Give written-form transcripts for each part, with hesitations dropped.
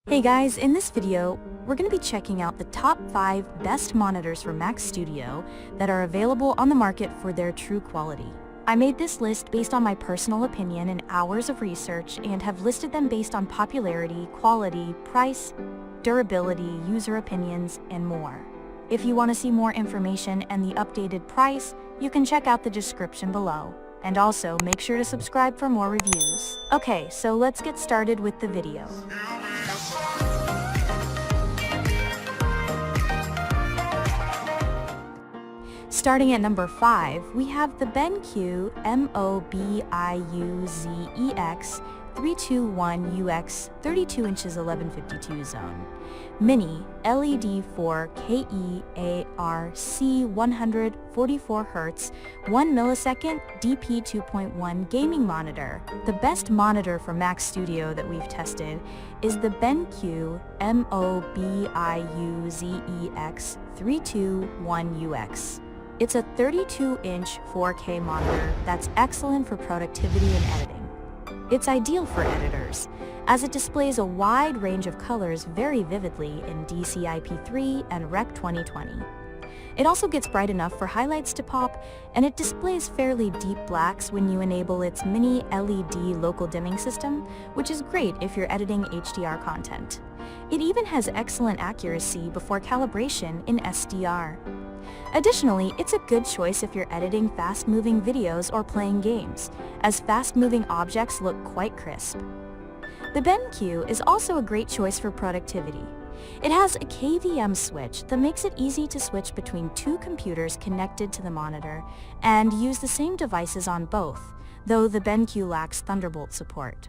Hey guys, in this video, we're going to be checking out the top 5 best monitors for Mac Studio that are available on the market for their true quality. I made this list based on my personal opinion and hours of research and have listed them based on popularity, quality, price, durability, user opinions, and more. If you want to see more information and the updated price, you can check out the description below. And also, make sure to subscribe for more reviews. Okay, so let's get started with the video. Starting at number 5, we have the BenQ MOBIUZEX 321UX 32 inches 1152 zone. Mini LED 4KEARC 144 Hz 1 millisecond DP 2.1 gaming monitor. The best monitor for Mac Studio that we've tested is the BenQ MOBIUZEX 321UX. It's a 32-inch 4K monitor that's excellent for productivity and editing. It's ideal for editors, as it displays a wide range of colors very vividly in DCI-P3 and Rec 2020. It also gets bright enough for highlights to pop, and it displays fairly deep blacks when you enable its mini LED local dimming system, which is great if you're editing HDR content. It even has excellent accuracy before calibration in SDR. Additionally, it's a good choice if you're editing fast-moving videos or playing games, as fast-moving objects look quite crisp. The BenQ is also a great choice for productivity. It has a KVM switch that makes it easy to switch between 2 computers connected to the monitor and use the same devices on both, though the BenQ lacks Thunderbolt support.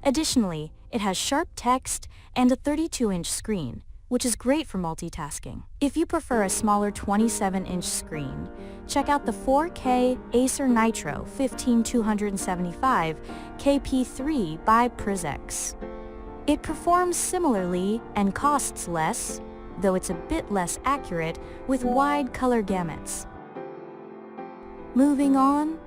Additionally, it has sharp text and a 32-inch screen, which is great for multitasking. If you prefer a smaller 27-inch screen, check out the 4K Acer Nitro 15275 KP3 by PrisX. It performs similarly and costs less, though it's a bit less accurate, with wide color gamuts. Moving on,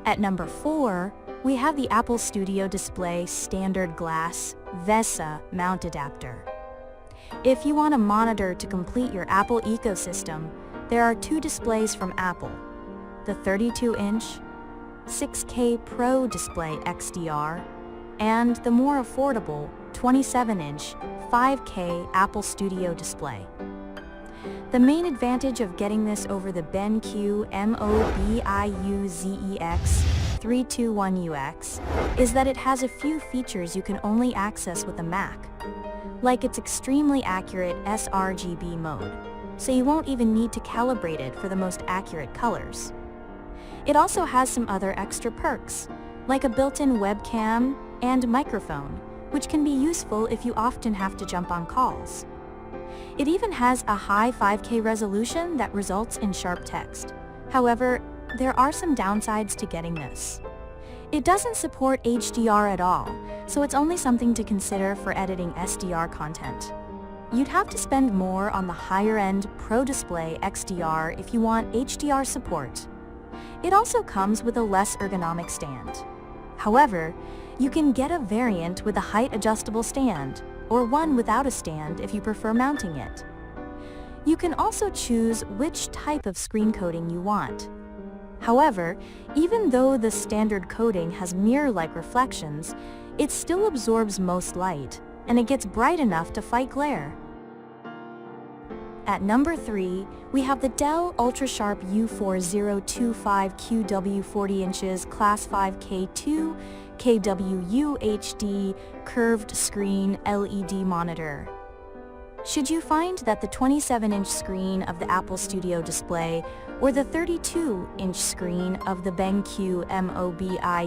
at number 4, we have the Apple Studio Display Standard Glass VESA mount adapter. If you want a monitor to complete your Apple ecosystem, there are 2 displays from Apple: the 32-inch 6K Pro Display XDR and the more affordable 27-inch 5K Apple Studio Display. The main advantage of getting this over the BenQ MOBIUZEX 321UX is that it has a few features you can only access with a Mac, like its extremely accurate sRGB mode, so you won't even need to calibrate it for the most accurate colors. It also has some other extra perks, like a built-in webcam and microphone, which can be useful if you often have to jump on calls. It even has a high 5K resolution that results in sharp text. However, there are some downsides to getting this. It doesn't support HDR at all, so it's only something to consider for editing SDR content. You'd have to spend more on the higher-end Pro Display XDR if you want HDR support. It also comes with a less ergonomic stand. However, you can get a variant with a height-adjustable stand, or one without a stand if you prefer mounting it. You can also choose which type of screen coating you want. However, even though the standard coating has mirror-like reflections, it still absorbs most light, and it gets bright enough to fight glare. At number 3, we have the Dell UltraSharp U4025QW 40 inches Class 5K2 KWUHD curved screen LED monitor. Should you find that the 27-inch screen of the Apple Studio display or the 32-inch screen of the BenQ MOBIUZEX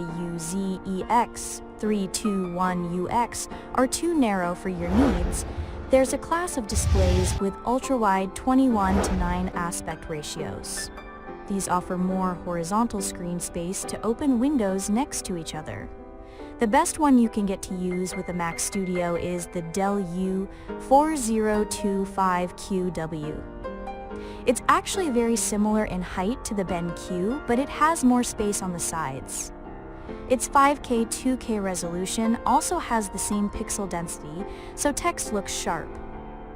321UX are too narrow for your needs, there's a class of displays with ultra-wide 21:9 aspect ratios. These offer more horizontal screen space to open windows next to each other. The best one you can get to use with the Mac Studio is the Dell U4025QW. It's actually very similar in height to the BenQ, but it has more space on the sides. Its 5K 2K resolution also has the same pixel density, so text looks sharp.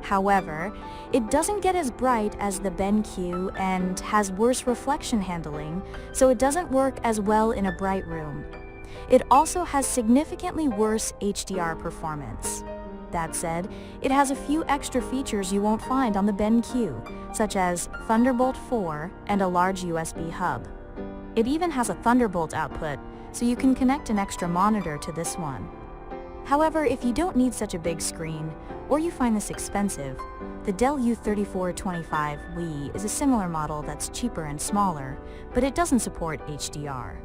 However, it doesn't get as bright as the BenQ and has worse reflection handling, so it doesn't work as well in a bright room. It also has significantly worse HDR performance. That said, it has a few extra features you won't find on the BenQ, such as Thunderbolt 4 and a large USB hub. It even has a Thunderbolt output, so you can connect an extra monitor to this one. However, if you don't need such a big screen, or you find this expensive, the Dell U3425 is a similar model that's cheaper and smaller, but it doesn't support HDR.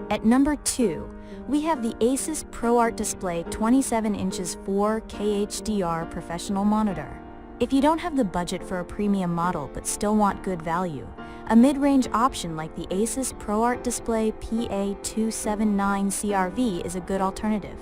At number 2, we have the Asus ProArt Display 27 inches 4K HDR professional monitor. If you don't have the budget for a premium model but still want good value, a mid-range option like the Asus ProArt Display PA279CRV is a good alternative.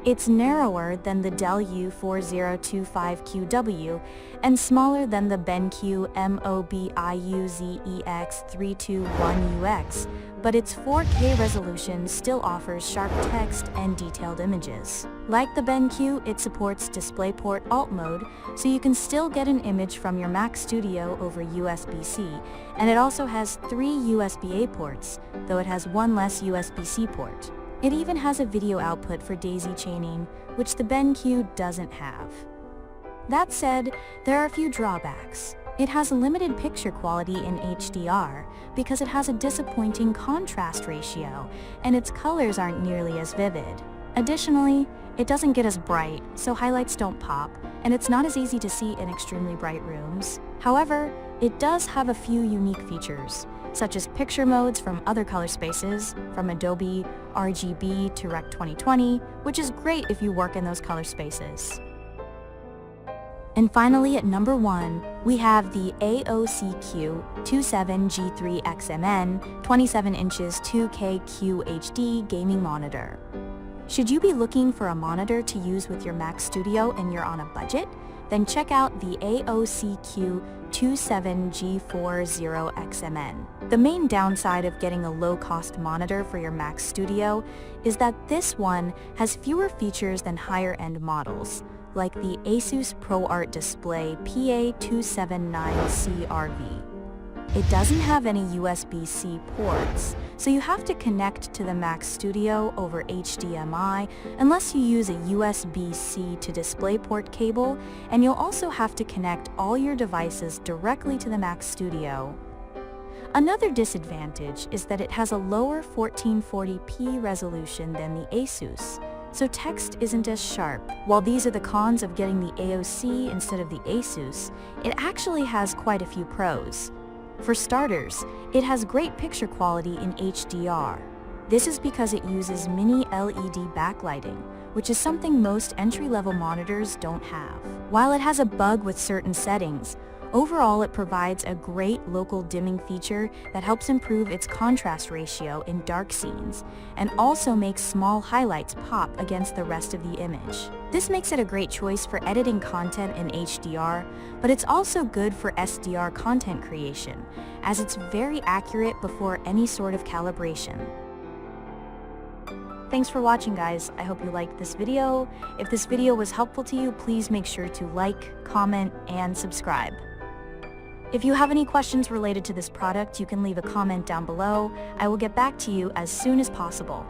It's narrower than the Dell U4025QW and smaller than the BenQ MOBIUZEX321UX, but its 4K resolution still offers sharp text and detailed images. Like the BenQ, it supports DisplayPort Alt mode, so you can still get an image from your Mac Studio over USB-C, and it also has 3 USB-A ports, though it has one less USB-C port. It even has a video output for daisy chaining, which the BenQ doesn't have. That said, there are a few drawbacks. It has a limited picture quality in HDR because it has a disappointing contrast ratio, and its colors aren't nearly as vivid. Additionally, it doesn't get as bright, so highlights don't pop, and it's not as easy to see in extremely bright rooms. However, it does have a few unique features, such as picture modes from other color spaces, from Adobe RGB to Rec 2020, which is great if you work in those color spaces. And finally, at number 1, we have the AOCQ27G3XMN 27 inches 2K QHD gaming monitor. Should you be looking for a monitor to use with your Mac Studio and you're on a budget? Then check out the AOCQ27G40XMN. The main downside of getting a low-cost monitor for your Mac Studio is that this one has fewer features than higher-end models, like the Asus ProArt Display PA279CRV. It doesn't have any USB-C ports, so you have to connect to the Mac Studio over HDMI unless you use a USB-C to DisplayPort cable, and you'll also have to connect all your devices directly to the Mac Studio. Another disadvantage is that it has a lower 1440p resolution than the Asus, so text isn't as sharp. While these are the cons of getting the AOC instead of the Asus, it actually has quite a few pros. For starters, it has great picture quality in HDR. This is because it uses mini LED backlighting, which is something most entry-level monitors don't have. While it has a bug with certain settings, overall it provides a great local dimming feature that helps improve its contrast ratio in dark scenes, and also makes small highlights pop against the rest of the image. This makes it a great choice for editing content in HDR, but it's also good for SDR content creation, as it's very accurate before any sort of calibration. Thanks for watching, guys. I hope you liked this video. If this video was helpful to you, please make sure to like, comment, and subscribe. If you have any questions related to this product, you can leave a comment down below. I will get back to you as soon as possible.